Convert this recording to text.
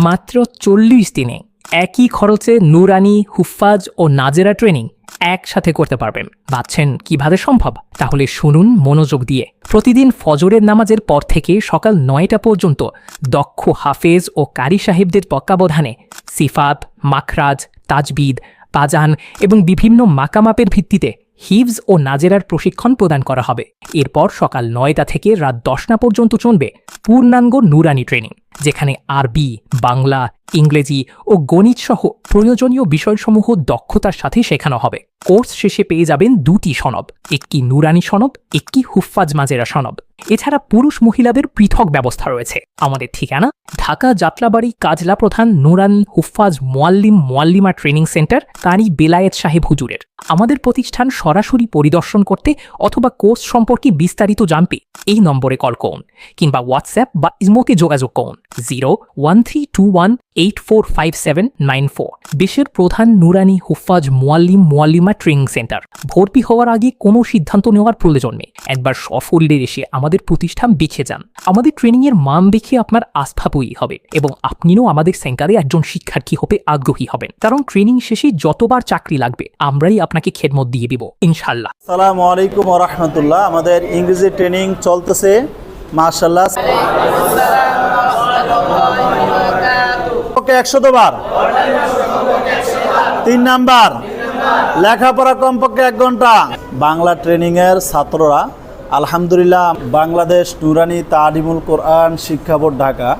মাত্র 40 দিনে একই খরচে নুরানি, হুফাজ ও নাজেরা ট্রেনিং একসাথে করতে পারবেন। ভাবছেন কিভাবে সম্ভব? তাহলে শুনুন মনোযোগ দিয়ে। প্রতিদিন ফজরের নামাজের পর থেকে সকাল 9টা পর্যন্ত দক্ষ হাফেজ ও কারি সাহেবদের তত্ত্বাবধানে সিফাত, মাখরাজ, তাজবিদ, পাজান এবং বিভিন্ন মাকামাপের ভিত্তিতে হিফজ ও নাজেরার প্রশিক্ষণ প্রদান করা হবে। এরপর সকাল 9টা থেকে রাত 10টা পর্যন্ত চলবে পূর্ণাঙ্গ নুরানি ট্রেনিং, যেখানে আরবি, বাংলা, ইংরেজি ও গণিত সহ প্রয়োজনীয় বিষয়সমূহ দক্ষতার সাথে শেখানো হবে। কোর্স শেষে পেয়ে যাবেন 2টি সনদ, একটি নুরানি সনদ, একটি হুফাজ মাজেরা সনদ। এছাড়া পুরুষ মহিলাদের পৃথক ব্যবস্থা রয়েছে। আমাদের ঠিকানা ঢাকা যাত্রাবাড়ি কাজলা প্রধান নুরানি হুফাজ মোয়াল্লিমা ট্রেনিং সেন্টার, কারি বেলায়েত সাহেব হুজুরের। আমাদের প্রতিষ্ঠান সরাসরি পরিদর্শন করতে অথবা কোর্স সম্পর্কে বিস্তারিত জানতে এই নম্বরে কল করুন কিংবা হোয়াটসঅ্যাপ বা ইমোতে যোগাযোগ করুন 01321845794। দেশের প্রধান নুরানি হুফাজ মোয়াল্লিমা ট্রেনিং সেন্টার। ভর্তি হওয়ার আগে কোনো সিদ্ধান্ত নেওয়ার প্রয়োজন নেই। একবার সফলদের এসে আমাদের প্রতিষ্ঠান দেখে যান। আমাদের ট্রেনিংয়ের মান দেখে আপনার আস্থা তৈরি হবে এবং আপনিও আমাদের সেন্টারে একজন শিক্ষার্থী হতে আগ্রহী হবেন। কারণ ট্রেনিং শেষে যতবার চাকরি লাগবে আমরাই আপনাকে খেদমত দিয়ে দিব ইনশাআল্লাহ। আসসালামু আলাইকুম ওয়া রাহমাতুল্লাহ। আমাদের ইংরেজি ট্রেনিং চলতেছে মাশাআল্লাহ। 100 বার। 3 নাম্বার লেখাপড়া কমপক্ষে 1 ঘন্টা। বাংলা ট্রেনিং এর ছাত্ররা আলহামদুলিল্লাহ বাংলাদেশ নুরানি তালিমুল কোরআন শিক্ষা বোর্ড ঢাকা